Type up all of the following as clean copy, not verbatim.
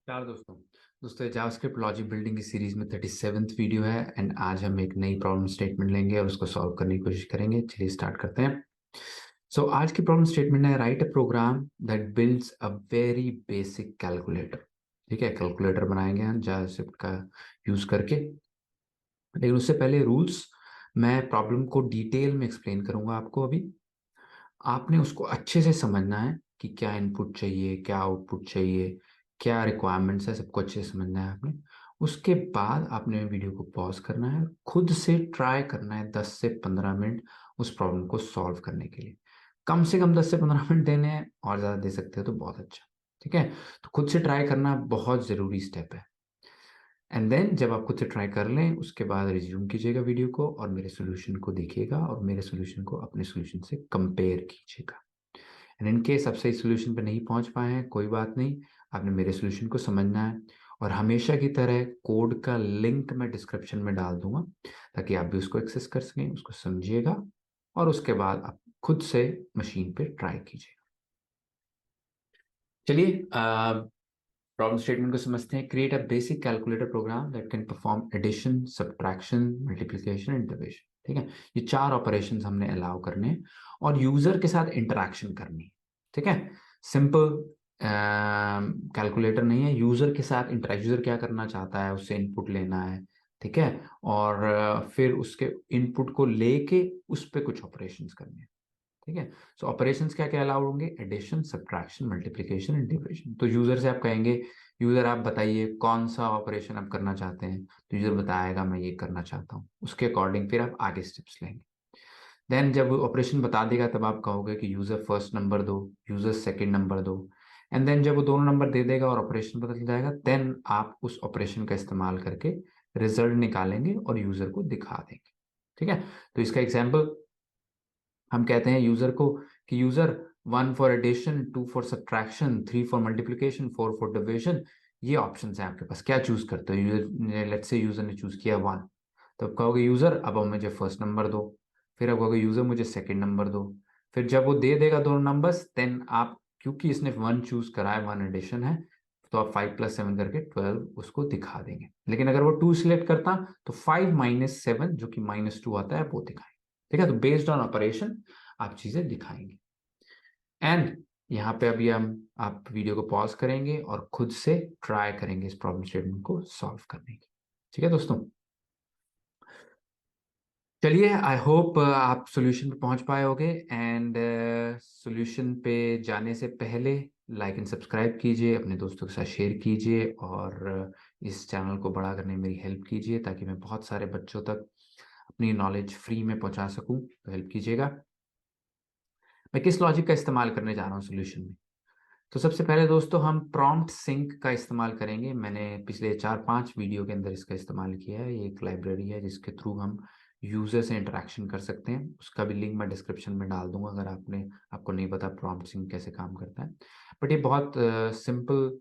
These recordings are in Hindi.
चार दोस्तों ये जावास्क्रिप्ट लॉजिक बिल्डिंग की सीरीज में 37th वीडियो है एंड आज हम एक नई प्रॉब्लम स्टेटमेंट लेंगे और उसको सॉल्व करने की कोशिश करेंगे। चलिए स्टार्ट करते हैं। आज की प्रॉब्लम स्टेटमेंट है write a program that builds a very basic calculator. ठीक है, कैलकुलेटर बनाएंगे हम जावास्क्रिप्ट का यूज करके, लेकिन उससे पहले रूल्स मैं प्रॉब्लम को डिटेल में एक्सप्लेन करूंगा आपको। अभी आपने उसको अच्छे से समझना है कि क्या इनपुट चाहिए, क्या आउटपुट चाहिए, क्या रिक्वायरमेंट्स है, सबको अच्छे से समझना है आपने। उसके बाद आपने वीडियो को पॉज करना है, खुद से ट्राई करना है 10 से 15 मिनट उस प्रॉब्लम को सॉल्व करने के लिए। कम से कम 10 से 15 मिनट देने हैं, और ज़्यादा दे सकते हो तो बहुत अच्छा। ठीक है, तो खुद से ट्राई करना बहुत ज़रूरी स्टेप है। एंड देन जब आप खुद से ट्राई कर लें उसके बाद रिज्यूम कीजिएगा वीडियो को और मेरे सोल्यूशन को देखिएगा और मेरे सोल्यूशन को अपने सोल्यूशन से कंपेयर कीजिएगा। एंड इन केस आप सही सोल्यूशन पर नहीं पहुंच पाए हैं, कोई बात नहीं, आपने मेरे सोल्यूशन को समझना है। और हमेशा की तरह कोड का लिंक मैं डिस्क्रिप्शन में डाल दूंगा ताकि आप भी उसको एक्सेस कर सकें, उसको समझिएगा और उसके बाद आप खुद से मशीन पे ट्राई कीजिएगा। चलिए प्रॉब्लम स्टेटमेंट को समझते हैं। Create a basic calculator program that can perform addition, subtraction, multiplication and division. ठीक है, ये चार ऑपरेशंस हमने अलाउ करने हैं और यूजर के साथ इंटरेक्शन करनी है। ठीक है, सिंपल कैलकुलेटर नहीं है, यूजर के साथ इंटरेक्ट, यूजर क्या करना चाहता है उससे इनपुट लेना है। ठीक है, और फिर उसके इनपुट को लेके उस पर कुछ ऑपरेशंस करने हैं। ठीक है, सो ऑपरेशंस क्या क्या अलाउड होंगे? Addition, subtraction, multiplication and division. तो यूजर से आप कहेंगे यूजर आप बताइए कौन सा ऑपरेशन आप करना चाहते हैं, तो यूजर बताएगा मैं ये करना चाहता हूँ, उसके अकॉर्डिंग फिर आप आगे स्टेप्स लेंगे। देन जब ऑपरेशन बता देगा तब आप कहोगे कि यूजर फर्स्ट नंबर दो, यूजर सेकंड नंबर दो। एंड देन जब वो दोनों नंबर दे देगा और ऑपरेशन पता चल जाएगा, देन आप उस ऑपरेशन का इस्तेमाल करके रिजल्ट निकालेंगे और यूजर को दिखा देंगे। ठीक है, तो इसका एग्जाम्पल हम कहते हैं यूजर को कि user 1 for addition, 2 for subtraction, 3 for multiplication, 4 for division, ये ऑप्शन है आपके पास, क्या चूज करते हो? यूजर, लेट्स से यूजर ने चूज किया 1, तो अब कहोगे यूजर अब मुझे फर्स्ट नंबर दो। फिर अब कहोगे यूजर मुझे सेकंड नंबर दो। फिर जब वो दे देगा दोनों नंबर्स, देन आप, क्योंकि इसने 1 चूज करा है, 1 एडिशन है, तो आप 5 + 7 करके 12 उसको दिखा देंगे। लेकिन अगर वो 2 सिलेक्ट करता तो 5 - 7 जो कि -2 आता है वो दिखाएंगे। ठीक है, तो बेस्ड ऑन ऑपरेशन आप चीजें दिखाएंगे। एंड यहाँ पे अभी हम, आप वीडियो को पॉज करेंगे और खुद से ट्राई करेंगे इस प्रॉब्लम स्टेटमेंट को सॉल्व करने की। ठीक है दोस्तों, चलिए आई होप आप सॉल्यूशन पे पहुंच पाए होगे। एंड सॉल्यूशन पे जाने से पहले लाइक एंड सब्सक्राइब कीजिए, अपने दोस्तों के साथ शेयर कीजिए और इस चैनल को बड़ा करने में मेरी हेल्प कीजिए ताकि मैं बहुत सारे बच्चों तक अपनी नॉलेज फ्री में पहुंचा सकूं, तो हेल्प कीजिएगा। मैं किस लॉजिक का इस्तेमाल करने जा रहा हूँ सोल्यूशन में? तो सबसे पहले दोस्तों हम प्रॉम्प्ट सिंक का इस्तेमाल करेंगे। मैंने पिछले 4-5 वीडियो के अंदर इसका इस्तेमाल किया है। ये एक लाइब्रेरी है जिसके थ्रू हम यूजर से इंटरेक्शन कर सकते हैं। उसका भी लिंक मैं डिस्क्रिप्शन में डाल दूंगा अगर आपको नहीं पता प्रॉम्प्ट सिंक कैसे काम करता है। बट ये बहुत सिंपल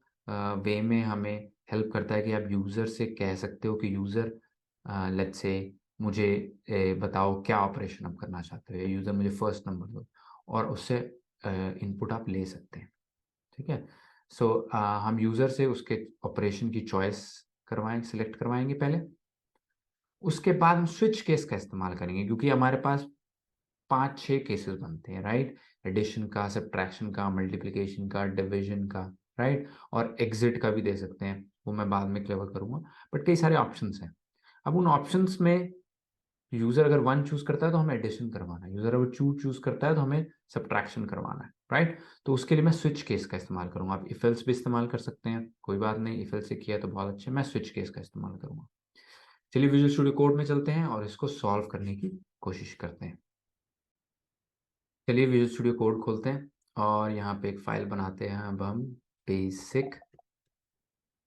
वे में हमें हेल्प करता है कि आप यूजर से कह सकते हो कि यूजर लेट्स से मुझे बताओ क्या ऑपरेशन आप करना चाहते हो, यूजर मुझे फर्स्ट नंबर दो, और उससे इनपुट आप ले सकते हैं। ठीक है, सो हम यूजर से उसके ऑपरेशन की चॉइस सिलेक्ट करवाएंगे पहले। उसके बाद हम स्विच केस का इस्तेमाल करेंगे क्योंकि हमारे पास 5-6 केसेस बनते हैं, राइट? एडिशन का, सब्ट्रैक्शन का, मल्टीप्लिकेशन का, डिवीजन का, राइट? और एग्जिट का भी दे सकते हैं, वो मैं बाद में कवर करूंगा। बट कई सारे ऑप्शंस हैं। अब उन ऑप्शंस में यूजर अगर 1 चूज करता है तो हमें एडिशन करवाना है, यूजर अगर 2 चूज करता है तो हमें सब्ट्रैक्शन करवाना है, राइट? तो उसके लिए मैं स्विच केस का इस्तेमाल करूंगा। आप इफ एल्स भी इस्तेमाल कर सकते हैं, कोई बात नहीं, इफ एल्स से किया तो बहुत अच्छे, मैं स्विच केस का इस्तेमाल करूंगा। चलिए विजुअल स्टूडियो कोड में चलते हैं और इसको सॉल्व करने की कोशिश करते हैं। चलिए विजुअल स्टूडियो कोड खोलते हैं और यहाँ पे एक फाइल बनाते हैं अब हम, बेसिक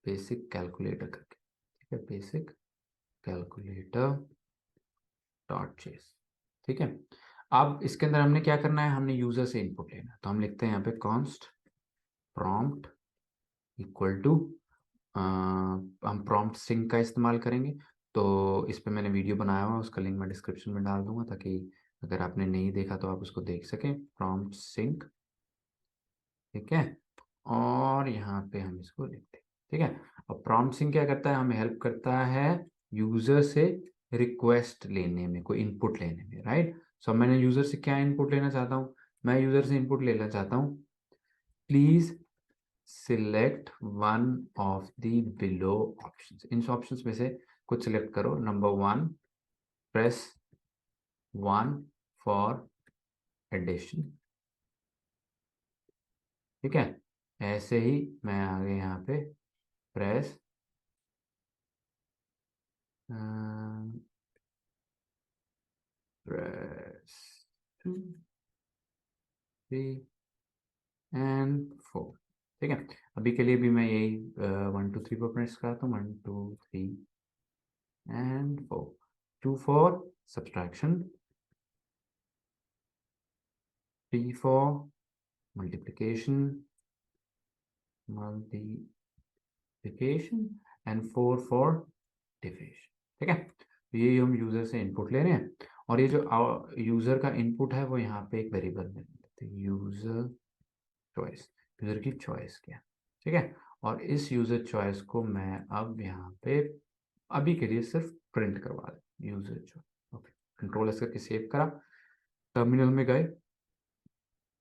बेसिक कैलकुलेटर करके। ठीक है, बेसिक कैलकुलेटर डॉट जेएस। ठीक है, अब इसके अंदर हमने क्या करना है, हमने यूजर से इनपुट लेना है। तो हम लिखते हैं यहाँ पे कॉन्स्ट प्रॉम्प्ट इक्वल टू, हम प्रॉम्प्ट सिंक का इस्तेमाल करेंगे। तो इस पे मैंने वीडियो बनाया हुआ है, उसका लिंक मैं डिस्क्रिप्शन में डाल दूंगा ताकि अगर आपने नहीं देखा तो आप उसको देख सकें। प्रॉम्प्ट सिंक, ठीक है, और यहाँ पे हम इसको लिखते हैं। ठीक है। और प्रॉम्प्टिंग क्या करता है, हमें हेल्प करता है यूजर से रिक्वेस्ट लेने में, कोई इनपुट लेने में, राइट। सो मैंने यूजर से क्या इनपुट लेना चाहता हूँ, मैं यूजर से इनपुट लेना चाहता हूँ, please select one of the below options. इन ऑप्शंस में से कुछ सिलेक्ट करो। Number 1, press 1 for addition. ठीक है, ऐसे ही मैं आगे यहाँ पे प्रेस प्रेस 2 3 एंड 4। ठीक है, अभी के लिए भी मैं यही 1 2 3 पर प्रेस कराता हूँ, 1 2 3 and 4। 2 for subtraction, 3 for multiplication and 4 for division. ठीक है, तो ये हम यूजर से इनपुट ले रहे हैं, और ये जो यूजर का इनपुट है वो यहाँ पे एक वेरिएबल में लेते हैं, यूजर चॉइस। यूजर की चॉइस क्या, ठीक है। और इस यूजर चॉइस को मैं अब यहाँ पे अभी के लिए सिर्फ प्रिंट करवा दें, user choice. Okay, control S करके सेव करा, टर्मिनल में गए,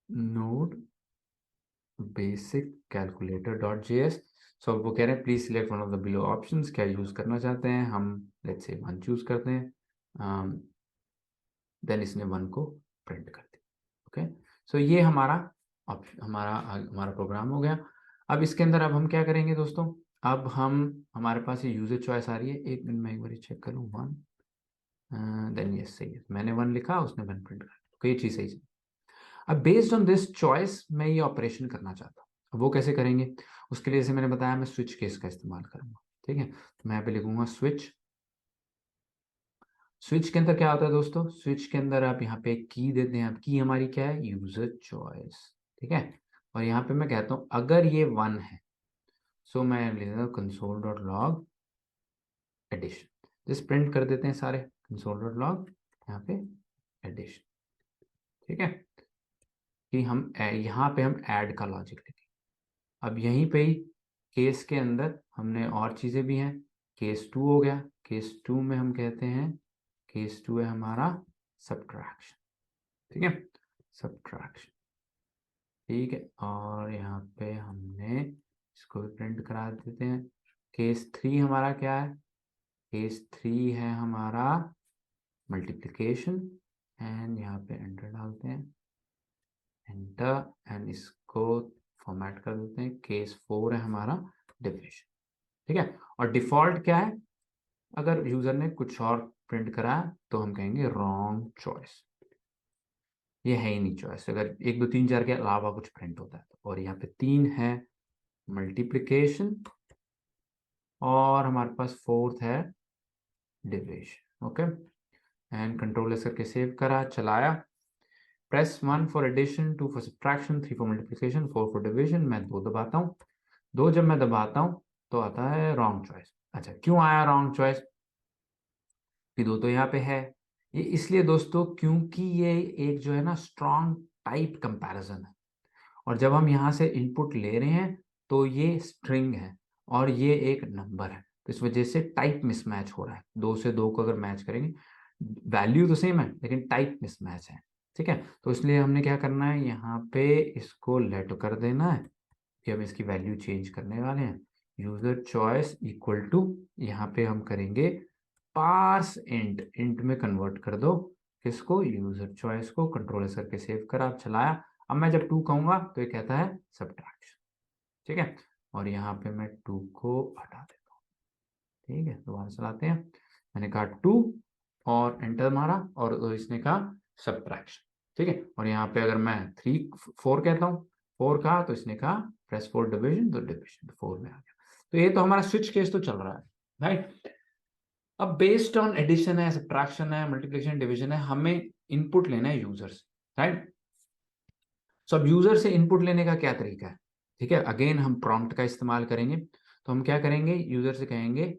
node basic calculator dot JS. So वो कह रहे हैं please select one of the below options, क्या यूज करना चाहते हैं हम, लेट्स से 1 चूज करते हैं, देन इसने 1 को प्रिंट कर दिया। ओके, सो ये हमारा ऑप्शन, हमारा प्रोग्राम हो गया। अब इसके अंदर अब हम क्या करेंगे दोस्तों, अब हम, हमारे पास ये यूजर चॉइस आ रही है, एक मिनट में एक बार चेक करूँ, 1 देन यस सही है, मैंने 1 लिखा, उसने 1 प्रिंट कर दिया, तो ये चीज़ सही है। अब बेस्ड ऑन दिस चॉइस मैं ये ऑपरेशन करना चाहता हूँ, अब वो कैसे करेंगे, उसके लिए जैसे मैंने बताया मैं स्विच केस का इस्तेमाल करूंगा। ठीक है, तो मैं यहाँ पे लिखूंगा स्विच। स्विच के अंदर क्या होता है दोस्तों, स्विच के अंदर आप यहाँ पे की देते हैं, आप की हमारी क्या है, यूजर चॉइस। ठीक है, और यहाँ पे मैं कहता हूँ अगर ये 1 है, सो मैं लिख देता हूँ कंसोल डॉट लॉग एडिशन। जिस प्रिंट कर देते हैं सारे, कंसोल डॉट लॉग यहाँ पे एडिशन। ठीक है, कि हम यहाँ पे हम ऐड का लॉजिक लिखें। अब यहीं पे ही केस के अंदर हमने और चीज़ें भी हैं, केस 2 हो गया, केस 2 में हम कहते हैं, केस 2 है हमारा सब्ट्रैक्शन। ठीक है, सब्ट्रैक्शन। ठीक है, और यहाँ पे हमने इसको भी प्रिंट करा देते हैं। केस 3 हमारा क्या है, केस 3 है हमारा मल्टीप्लिकेशन, एंड यहाँ पे एंटर डालते हैं, एंटर, एंड इसको फॉर्मेट कर देते हैं। केस 4 है हमारा डिविजन। ठीक है, और डिफॉल्ट क्या है, अगर यूजर ने कुछ और प्रिंट करा तो हम कहेंगे रॉन्ग चॉइस, ये है ही नहीं चॉइस, अगर 1 2 3 4 के अलावा कुछ प्रिंट होता है तो। और यहाँ पे 3 है मल्टीप्लिकेशन, और हमारे पास 4th है division. Okay, and control S करके सेव करा, चलाया, press 1 for addition, 2 for subtraction, 3 for multiplication, 4 for division. मैं 2 दबाता हूँ, 2 जब मैं दबाता हूँ तो आता है रॉन्ग चॉइस। अच्छा, क्यों आया रॉन्ग चॉइस, कि 2 तो यहाँ पे है, ये इसलिए दोस्तों क्योंकि ये एक जो है ना स्ट्रॉन्ग टाइप कंपैरिजन है, और जब हम यहाँ से इनपुट ले रहे हैं तो ये स्ट्रिंग है और ये एक नंबर है, तो इस वजह से टाइप मिसमैच हो रहा है। 2 से 2 को अगर मैच करेंगे, वैल्यू तो सेम है लेकिन टाइप मिसमैच है। ठीक है, तो इसलिए हमने क्या करना है, यहाँ पे इसको लेट कर देना है कि हम इसकी वैल्यू चेंज करने वाले हैं। यूजर चॉइस इक्वल टू, यहाँ पे हम करेंगे पार्स इंट, इंट में कन्वर्ट कर दो किसको, यूजर चॉइस को। कंट्रोल एस करके सेव करा, आप चलाया, अब मैं जब 2 कहूंगा तो ये कहता है सब्ट्रैक्शन। ठीक है, और यहाँ पे मैं 2 को हटा देता हूँ। ठीक है, दोबारा चलाते हैं, मैंने कहा 2 और एंटर मारा, और इसने कहा सब्ट्रैक्शन। ठीक है, और यहाँ पे अगर मैं 4 कहता हूँ, 4 कहा तो इसने कहा प्रेस 4 डिविजन, तो डिविजन 4 में आ गया। तो ये तो हमारा स्विच केस तो चल रहा है, राइट। अब बेस्ड ऑन एडिशन है, सब्ट्रैक्शन है, मल्टीप्लिकेशन, डिवीजन है, हमें इनपुट लेना है यूजर से, राइट। सो अब यूजर से इनपुट लेने का क्या तरीका है, ठीक है, अगेन हम प्रॉम्प्ट का इस्तेमाल करेंगे। तो हम क्या करेंगे, यूजर से कहेंगे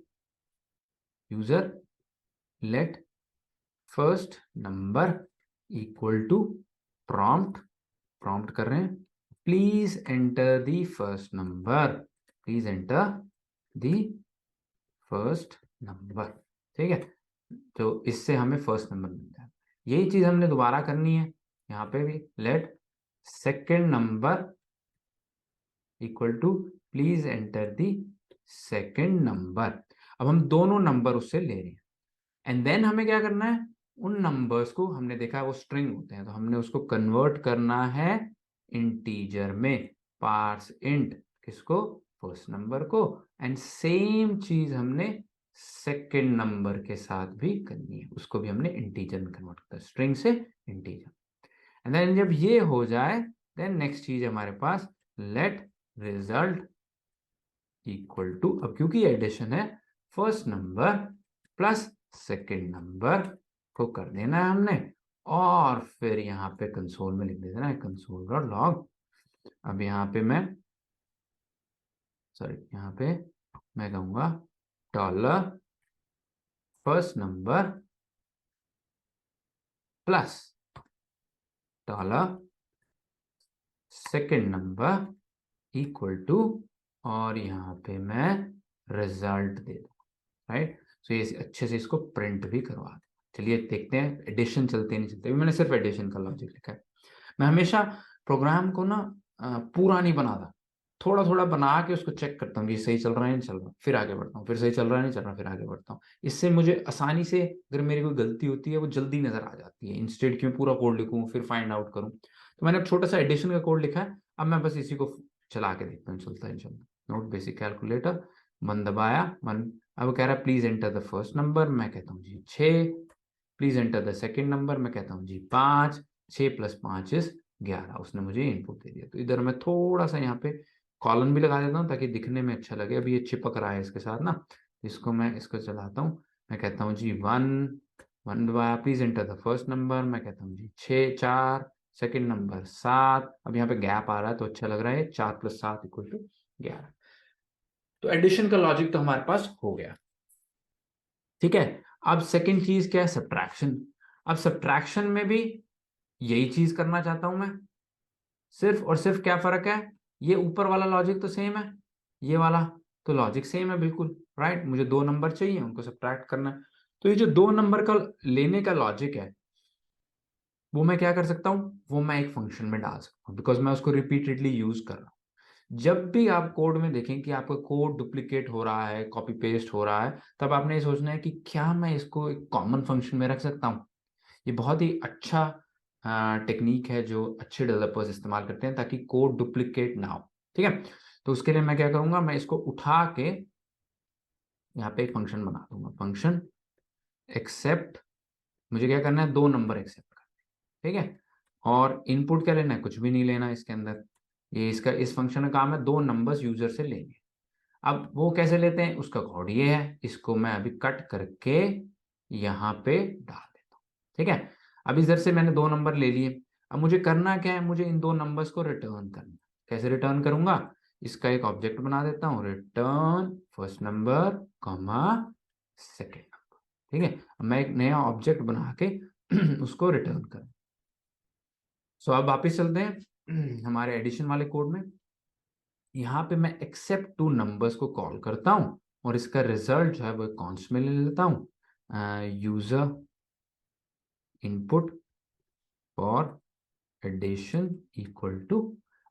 user let first number equal to prompt, prompt कर रहे हैं, please enter the first number, please enter the first number. ठीक है, तो इससे हमें फर्स्ट नंबर मिलता है। यही चीज हमने दोबारा करनी है यहाँ पे भी। Let second number equal to please enter the second number. अब हम दोनों नंबर उससे ले रहे हैं, एंड देन हमें क्या करना है, उन नंबर्स को, हमने देखा है वो स्ट्रिंग होते हैं, तो हमने उसको कन्वर्ट करना है इंटीजर में। पार्स इंट किसको, फर्स्ट नंबर को। एंड सेम चीज हमने सेकेंड नंबर के साथ भी करनी है, उसको भी हमने इंटीजर में कन्वर्ट करना है, स्ट्रिंग से इंटीजर। एंड देन जब ये हो जाए, देन नेक्स्ट चीज हमारे पास लेट रिजल्ट इक्वल टू, अब क्योंकि एडिशन है, first number plus second number को कर देना है हमने, और फिर यहाँ पे कंसोल में लिख देना है कंसोल डॉट लॉग। अब यहाँ पे मैं, सॉरी, यहाँ पे मैं कहूंगा dollar first number plus dollar second number equal to, और यहाँ पे मैं रिजल्ट दे दूँ, राइट। सो ये अच्छे से इसको प्रिंट भी करवा दें। चलिए देखते हैं एडिशन चलते नहीं चलते। मैंने सिर्फ एडिशन का लॉजिक लिखा है। मैं हमेशा प्रोग्राम को ना पूरा नहीं बनाता, थोड़ा थोड़ा बना के उसको चेक करता हूँ कि सही चल रहा है नहीं चल रहा, फिर आगे बढ़ता हूँ, फिर सही चल रहा है नहीं चल रहा, फिर आगे बढ़ता हूँ। इससे मुझे आसानी से, अगर मेरी कोई गलती होती है वो जल्दी नजर आ जाती है, इंस्टेड कि मैं पूरा कोड लिखूँ फिर फाइंड आउट करूँ। तो मैंने अब छोटा सा एडिशन का कोड लिखा है, अब मैं बस इसी को चला के देखता हूँ चलता है नहीं चलता। नोट बेसिक कैलकुलेटर, मन दबाया, मन, अब कह रहा है please enter the first number, मैं कहता हूँ जी 6। Please enter the second number, मैं कहता हूँ जी 5। 6 + 5 = 11। उसने मुझे इनपुट दे दिया। तो इधर मैं थोड़ा सा यहाँ पे कॉलन भी लगा देता हूँ ताकि दिखने में अच्छा लगे। अभी ये चिपक रहा है इसके साथ ना, इसको मैं इसको चलाता हूँ, मैं कहता हूँ जी 1। 1 दबाया, please enter the first number, मैं कहता हूँ जी 6। 4। Second number 7। अब यहाँ पे गैप आ रहा है तो अच्छा लग रहा है, 4 + 7 = 11। तो एडिशन का लॉजिक तो हमारे पास हो गया। ठीक है, अब सेकेंड चीज क्या है, सब्ट्रैक्शन। अब सब्ट्रैक्शन में भी यही चीज करना चाहता हूं मैं, सिर्फ और सिर्फ क्या फर्क है, ये ऊपर वाला लॉजिक तो सेम है, ये वाला तो लॉजिक सेम है बिल्कुल, राइट। मुझे दो नंबर चाहिए, उनको सब्ट्रैक्ट करना है। तो ये जो दो नंबर का लेने का लॉजिक है, वो मैं क्या कर सकता हूं, वो मैं एक फंक्शन में डाल सकता हूं, बिकॉज मैं उसको रिपीटेडली यूज कर रहा हूं। जब भी आप कोड में देखें कि आपका कोड डुप्लीकेट हो रहा है, कॉपी पेस्ट हो रहा है, तब आपने ये सोचना है कि क्या मैं इसको एक कॉमन फंक्शन में रख सकता हूँ। ये बहुत ही अच्छा टेक्निक है जो अच्छे डेवलपर्स इस्तेमाल करते हैं ताकि कोड डुप्लीकेट ना हो। ठीक है, तो उसके लिए मैं क्या करूंगा, मैं इसको उठा के यहाँ पे एक फंक्शन बना दूंगा, फंक्शन एक्सेप्ट। मुझे क्या करना है, दो नंबर एक्सेप्ट करना है। ठीक है, और इनपुट क्या लेना है, कुछ भी नहीं लेना इसके अंदर। ये इसका, इस फंक्शन का काम है दो नंबर्स यूजर से लेंगे। अब वो कैसे लेते हैं, उसका कोड ये है, इसको मैं अभी कट करके यहाँ पे डाल देता हूँ। ठीक है, अब इधर से मैंने दो नंबर ले लिए। अब मुझे करना क्या है, मुझे इन दो नंबर्स को रिटर्न करना है। कैसे रिटर्न करूंगा, इसका एक ऑब्जेक्ट बना देता हूँ, written first number comma second number. ठीक है, अब मैं एक नया ऑब्जेक्ट बना के उसको रिटर्न कर। सो अब वापिस चलते हैं हमारे एडिशन वाले कोड में। यहाँ पे मैं एक्सेप्ट टू नंबर्स को कॉल करता हूँ, और इसका रिजल्ट जो है वो कॉन्स्ट में ले लेता हूँ, user input for addition equal to,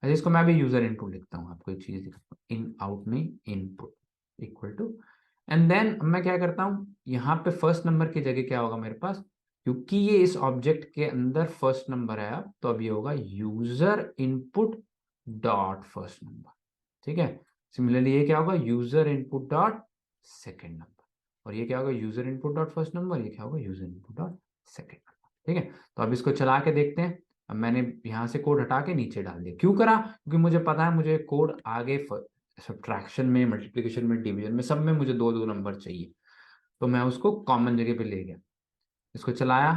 अच्छा इसको मैं अभी यूजर इनपुट लिखता हूँ, आपको एक चीज दिखाता हूँ, इन आउट में input equal to. And then मैं क्या करता हूँ, यहाँ पे फर्स्ट नंबर की जगह क्या होगा मेरे पास, क्योंकि ये इस ऑब्जेक्ट के अंदर फर्स्ट नंबर है, अब तो अब ये होगा user input dot first number. ठीक है, सिमिलरली ये क्या होगा, user input dot second number, और ये क्या होगा, user input dot first number, ये क्या होगा, user input dot second number. ठीक है, तो अब इसको चला के देखते हैं। अब मैंने यहाँ से कोड हटा के नीचे डाल दिया, क्यों करा, क्योंकि मुझे पता है मुझे कोड आगे सब्ट्रैक्शन में, मल्टीप्लिकेशन में, डिवीजन में, सब में मुझे दो दो नंबर चाहिए। तो मैं उसको कॉमन जगह पे ले गया, इसको चलाया,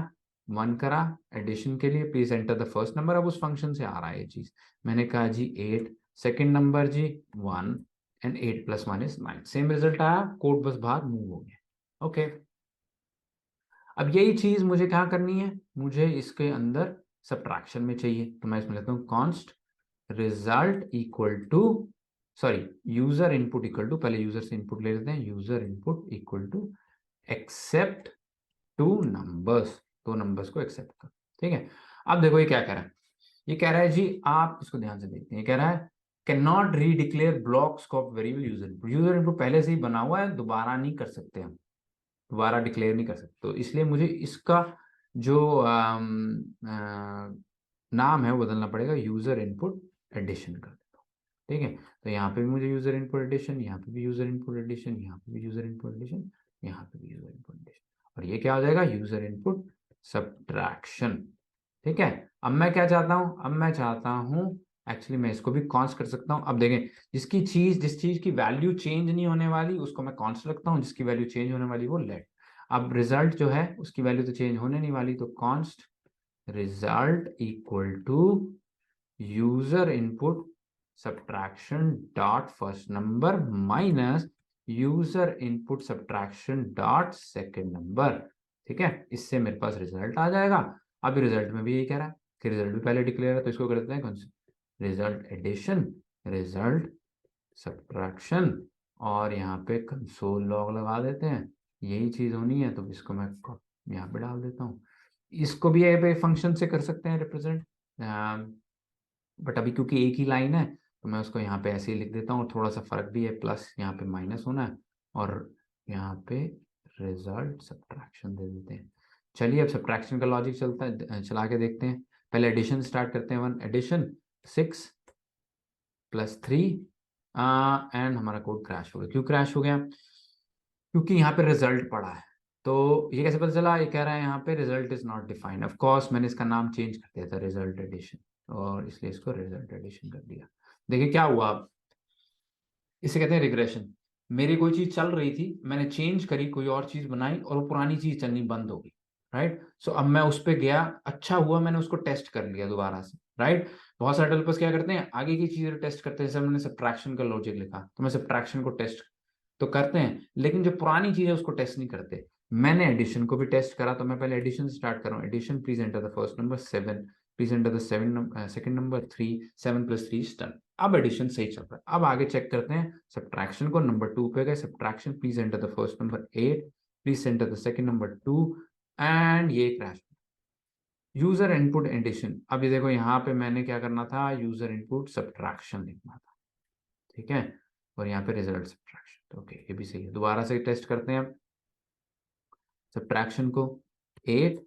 1 करा एडिशन के लिए, please enter the first number. अब उस फंक्शन से आ रहा है ये चीज, मैंने कहा जी 8, सेकेंड नंबर जी 1, एंड 8 + 1 = 9। सेम रिजल्ट आया, कोड बस बाहर मूव हो गया। ओके, अब यही चीज मुझे क्या करनी है, मुझे इसके अंदर सब्ट्रैक्शन में चाहिए, तो मैं इसमें लेता हूँ const result equal to sorry, user input equal to, पहले यूजर से इनपुट ले लेते हैं, user input equal to accept two numbers, दो नंबर्स को एक्सेप्ट कर। ठीक है, अब देखो ये क्या कह रहा है, ये कह रहा है जी, आप इसको ध्यान से देखते हैं, ये कह रहा है कैन नॉट री declare block scope variable user input. User input पहले से ही बना हुआ है, दोबारा नहीं कर सकते हम, दोबारा डिक्लेयर नहीं कर सकते, तो इसलिए मुझे इसका जो नाम है वो बदलना पड़ेगा, यूजर इनपुट एडिशन कर देता हूँ। ठीक है, तो यहाँ पे भी मुझे यूजर इनपुट एडिशन, यहाँ पे भी यूजर इनपुट एडिशन, यहाँ पे भी यूजर इनपुट एडिशन, यहाँ पे भी यूजर इनपुट एडिशन, और ये क्या हो जाएगा, यूजर इनपुट सब्ट्रैक्शन। ठीक है, अब मैं क्या चाहता हूं, अब मैं चाहता हूं एक्चुअली मैं इसको भी कॉन्स्ट कर सकता हूं। अब देखें, जिस चीज की वैल्यू चेंज नहीं होने वाली उसको मैं कॉन्स्ट रखता हूं, जिसकी वैल्यू चेंज होने वाली वो लेट। अब रिजल्ट जो है उसकी वैल्यू तो चेंज होने नहीं वाली, तो const result equal to user input subtraction dot first number minus user input subtraction dot second number. ठीक है, इससे मेरे पास रिजल्ट आ जाएगा। अब रिजल्ट में भी यही कह रहा है कि रिजल्ट भी पहले डिक्लेयर है, तो इसको कर देते हैं रिजल्ट एडिशन, रिजल्ट सब्ट्रैक्शन, और यहाँ पे कंसोल लॉग लगा देते हैं, यही चीज होनी है, तो इसको मैं यहाँ पे डाल देता हूँ। इसको भी फंक्शन से कर सकते हैं रिप्रेजेंट, बट अभी क्योंकि एक ही लाइन है तो मैं उसको यहाँ पे ऐसे ही लिख देता हूँ, थोड़ा सा फर्क भी है, प्लस यहाँ पे माइनस होना है, और यहाँ पे रिजल्ट सब्ट्रैक्शन दे देते हैं। चलिए अब सब्ट्रैक्शन का लॉजिक चलता है, चला के देखते हैं। पहले एडिशन स्टार्ट करते हैं, वन एडिशन 6 + 3, एंड हमारा कोड क्रैश हो गया। क्यों क्रैश हो गया, क्योंकि यहाँ पे रिजल्ट पड़ा है। तो ये कैसे पता चला, ये कह रहा है यहाँ पे result is not defined, of course मैंने इसका नाम चेंज कर दिया था रिजल्ट एडिशन, और इसलिए इसको रिजल्ट एडिशन कर दिया। देखिए क्या हुआ, अब इसे कहते हैं रिग्रेशन। मेरी कोई चीज चल रही थी, मैंने चेंज करी, कोई और चीज बनाई, और वो पुरानी चीज चलनी बंद हो गई, राइट। सो अब मैं उस पर गया, अच्छा हुआ मैंने उसको टेस्ट कर लिया दोबारा से, राइट। बहुत सारे डेवलपर्स क्या करते हैं, आगे की चीजें टेस्ट करते हैं, जैसे मैंने सब्ट्रैक्शन का लॉजिक लिखा, तो मैं सब्ट्रैक्शन को टेस्ट तो करते हैं, लेकिन जो पुरानी चीज है उसको टेस्ट नहीं करते। मैंने एडिशन को भी टेस्ट करा, तो मैं पहले एडिशन स्टार्ट कर रहा हूँ, addition please enter the first number 7, please enter the second number 3, 7 + 3 done. अब एडिशन सही चल रहा है। अब आगे चेक करते हैं सब्ट्रैक्शन को, नंबर 2 पे गए, subtraction please enter the first number 8, please enter the second number 2, and ये क्रैश। यूजर इनपुट एडिशन, अब ये देखो यहाँ पे मैंने क्या करना था, यूजर इनपुट सब्ट्रैक्शन लिखना था, ठीक है, और यहाँ पे रिजल्ट सब्ट्रैक्शन, तो ओके ये भी सही है। दोबारा से टेस्ट करते हैं सब्ट्रैक्शन को, 8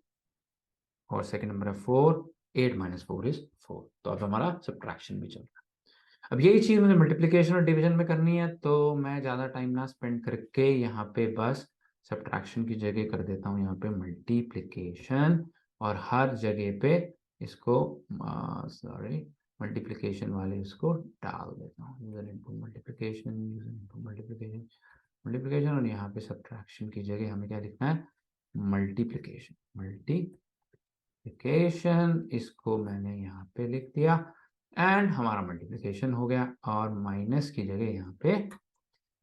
और सेकंड नंबर है 4, 8 - 4 = 4, तो अब हमारा सब्ट्रैक्शन भी चल रहा है। अब यही चीज मुझे मल्टीप्लिकेशन और डिवीजन में करनी है, तो मैं ज्यादा टाइम ना स्पेंड करके यहाँ पे बस सब्ट्रैक्शन की जगह कर देता हूँ यहाँ पे मल्टीप्लिकेशन, और हर जगह पे इसको सॉरी मल्टीप्लिकेशन वाले इसको डाल देता हूँ, user input multiplication, user input multiplication, multiplication, और यहाँ पे सब्ट्रैक्शन की जगह हमें क्या लिखना है, मल्टीप्लिकेशन, मल्टीप्लिकेशन, इसको मैंने यहाँ पे लिख दिया, एंड हमारा मल्टीप्लिकेशन हो गया, और माइनस की जगह यहाँ पे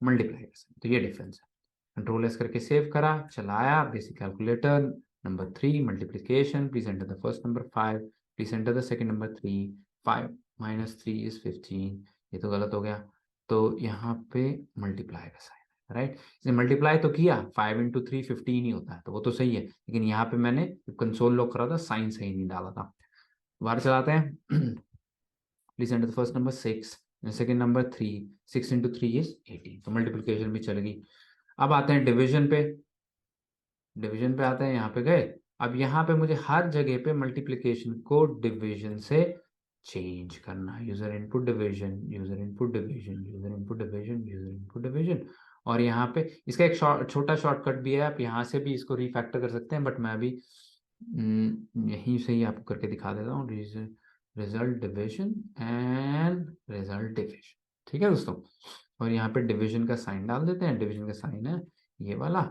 मल्टीप्लाई कर सकते, तो ये डिफरेंस है। कंट्रोल एस करके सेव करा, चलाया, basic calculator, number 3 multiplication, please enter the first number 5, please enter the second number 3, 5 - 3 = 15, ये तो गलत हो गया, तो यहाँ पे मल्टीप्लाई का साइन, राइट। इसने मल्टीप्लाई तो किया, 5 × 3 15 ही होता है, तो वो तो सही है, लेकिन यहाँ पे मैंने कंसोल लॉक करा था, साइन सही नहीं डाला था। दोबारा चलाते हैं please enter the first number 6, second number 3, 6 × 3 = 18, तो मल्टीप्लिकेशन भी चलेगी। अब आते हैं डिवीजन पे, डिवीजन पे आते हैं, यहाँ पे गए। अब यहाँ पे मुझे हर जगह पे मल्टीप्लिकेशन को डिवीजन से चेंज करना है, user input division, user input division, user input division, user input division, और यहाँ पे इसका एक छोटा शॉर्टकट भी है, आप यहाँ से भी इसको रिफैक्टर कर सकते हैं, बट मैं अभी यहीं से ही आपको करके दिखा देता हूँ, result division and result division, ठीक है दोस्तों। और यहाँ पे डिवीजन का साइन डाल देते हैं, डिवीजन का साइन है ये वाला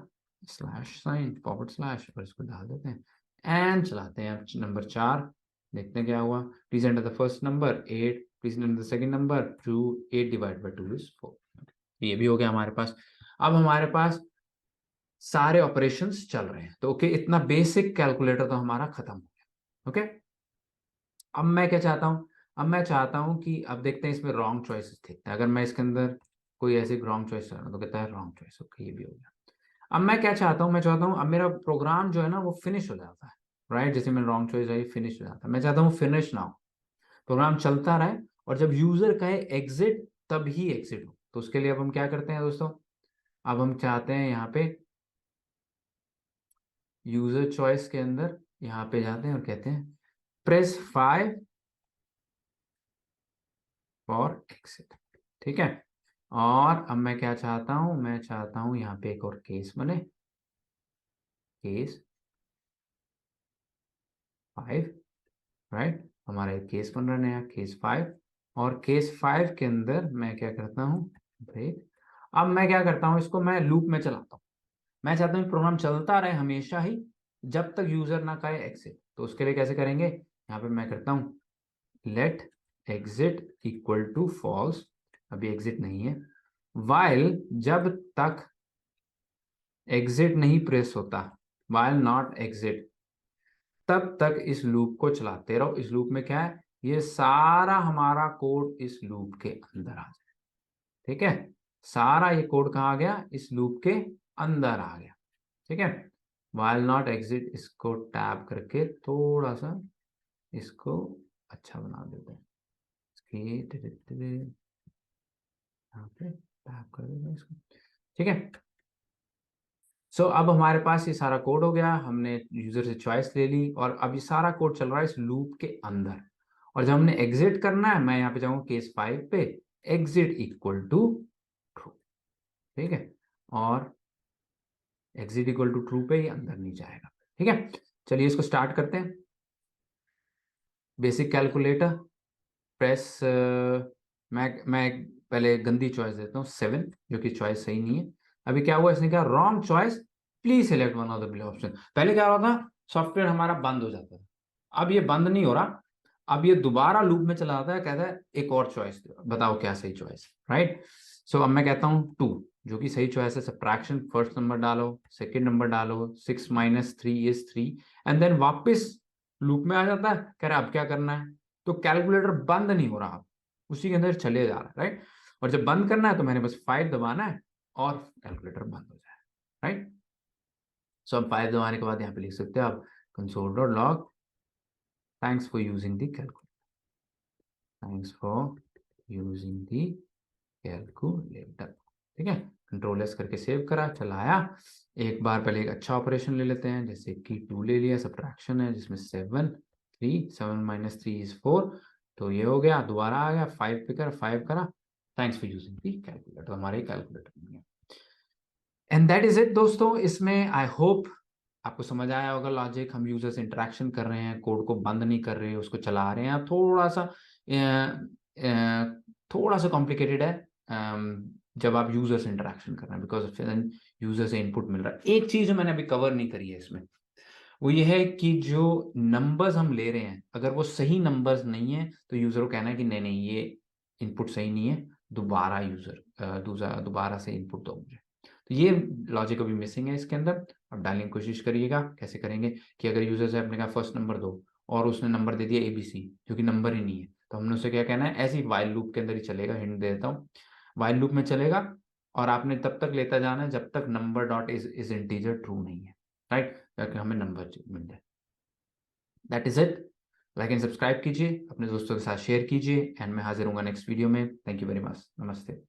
/साइन /, और इसको डाल देते हैं, एंड चलाते हैं। नंबर 4 देखते हैं क्या हुआ, please enter the first number 8, please enter the second number 2, 8 / 2 = 4, ये भी हो गया हमारे पास। अब हमारे पास सारे ऑपरेशंस चल रहे हैं, तो ओके इतना बेसिक कैलकुलेटर तो हमारा खत्म हो गया। ओके, अब मैं क्या चाहता हूं, अब मैं चाहता हूं कि अब देखते हैं इसमें रॉन्ग चॉइसेस देखते हैं। अगर मैं इसके अंदर कोई ऐसी रॉन्ग चॉइस करना तो कहता है रॉन्ग चॉइस, ओके ये भी हो गया। अब मैं क्या चाहता हूँ, मैं चाहता हूँ अब मेरा प्रोग्राम जो है ना वो फिनिश हो जाता है, राइट। जैसे मैंने रॉन्ग चॉइस आई, फिनिश हो जाता है। मैं चाहता हूँ फिनिश ना हो, प्रोग्राम चलता रहे और जब यूजर कहे एग्जिट तब ही एग्जिट हो। तो उसके लिए अब हम क्या करते हैं दोस्तों, अब हम चाहते हैं यहाँ पे यूजर चॉइस के अंदर यहाँ पे जाते हैं और कहते हैं प्रेस 5 फॉर एग्जिट, ठीक है। और अब मैं क्या चाहता हूं, मैं चाहता हूं यहाँ पे एक और केस बने, केस 5, राइट। हमारा एक केस बन रहा है नया, केस 5। और केस 5 के अंदर मैं क्या करता हूँ, ब्रेक। अब मैं क्या करता हूँ, इसको मैं लूप में चलाता हूँ। मैं चाहता हूँ प्रोग्राम चलता रहे हमेशा ही जब तक यूजर ना कहे एग्जिट। तो उसके लिए कैसे करेंगे, यहाँ पे मैं करता हूँ let exit equal to false, अभी एग्जिट नहीं है। वाइल जब तक एग्जिट नहीं प्रेस होता, वाइल नॉट एग्जिट, तब तक इस लूप को चलाते रहो। इस लूप में क्या है, ये सारा हमारा कोड इस लूप के अंदर आ जाए, ठीक है। सारा ये कोड कहाँ आ गया, इस लूप के अंदर आ गया, ठीक है। वाइल नॉट एग्जिट, इसको टैब करके थोड़ा सा इसको अच्छा बना देते हैं, यहाँ पे टैब कर देते हैं इसको, ठीक है। सो अब हमारे पास ये सारा कोड हो गया, हमने यूजर से चॉइस ले ली और अब ये सारा कोड चल रहा है इस लूप के अंदर। और जब हमने एग्जिट करना है, मैं यहाँ पे जाऊंगा केस 5 पे, एग्जिट इक्वल टू ट्रू, ठीक है। और एग्जिट इक्वल टू ट्रू पे ये अंदर नहीं जाएगा, ठीक है। चलिए इसको स्टार्ट करते हैं। बेसिक कैलकुलेटर, प्रेस मैं पहले गंदी चॉइस देता हूँ 7, जो कि चॉइस सही नहीं है। अभी क्या हुआ, इसने कहा wrong choice, please select one of the below option. पहले क्या होता था, सॉफ्टवेयर हमारा बंद हो जाता था, अब ये बंद नहीं हो रहा। अब ये दोबारा लूप में चला जाता है, कहता है एक और चॉइस बताओ क्या सही चॉइस, राइट। सो अब मैं कहता हूँ 2, जो कि सही चॉइस है। सब्ट्रैक्शन, फर्स्ट नंबर डालो, सेकेंड नंबर डालो, 6 माइनस 3 इज 3, एंड देन वापस लूप में आ जाता है, कह रहा है अब क्या करना है। तो कैलकुलेटर बंद नहीं हो रहा, उसी के अंदर चले जा रहा है, राइट। और जब बंद करना है तो मैंने बस 5 दबाना है और कैलकुलेटर बंद हो जाए, राइट। सो अब 5 दबाने के बाद यहाँ पे लिख सकते हो आप console dot log thanks for using the calculator, thanks for using the calculator, ठीक है। कंट्रोल एस करके सेव करा, चलाया। एक बार पहले एक अच्छा ऑपरेशन ले लेते हैं, जैसे कि 2 ले लिया, सब्ट्रैक्शन है जिसमें 7 माइनस 3 इज 4, तो ये हो गया। दोबारा आ गया 5 पे कर, 5 करा, thanks for using the calculator, हमारे कैलकुलेटर बन गया। एंड दैट इज इट दोस्तों। इसमें आई होप आपको समझ आया होगा लॉजिक। हम यूजर से इंटरेक्शन कर रहे हैं, कोड को बंद नहीं कर रहे, उसको चला रहे हैं। थोड़ा सा कॉम्प्लिकेटेड है जब आप यूजर से इंटरेक्शन कर रहे हैं, बिकॉज यूजर से इनपुट मिल रहा है। एक चीज जो मैंने अभी कवर नहीं करी है इसमें, वो ये है कि जो नंबर्स हम ले रहे हैं, अगर वो सही नंबर्स नहीं है तो यूजर को कहना है कि नहीं नहीं ये इनपुट सही नहीं है, दोबारा दोबारा से इनपुट दो मुझे। तो ये लॉजिक अभी मिसिंग है इसके अंदर। अब डालने की कोशिश करिएगा। कैसे करेंगे कि अगर यूजर से आपने कहा फर्स्ट नंबर दो और उसने नंबर दे दिया ABC, जो कि नंबर ही नहीं है, तो हमने उसे क्या कहना है, ऐसे ही वाइल लूप के अंदर ही चलेगा। हिंट दे देता हूँ, वाइल लूप में चलेगा और आपने तब तक लेता जाना है जब तक number dot is integer true नहीं है, राइट, ताकि हमें नंबर मिल जाए। That is it. Like and subscribe कीजिए, अपने दोस्तों के साथ शेयर कीजिए, एंड मैं हाजिर हूँगा नेक्स्ट वीडियो में। थैंक यू वेरी मच, नमस्ते।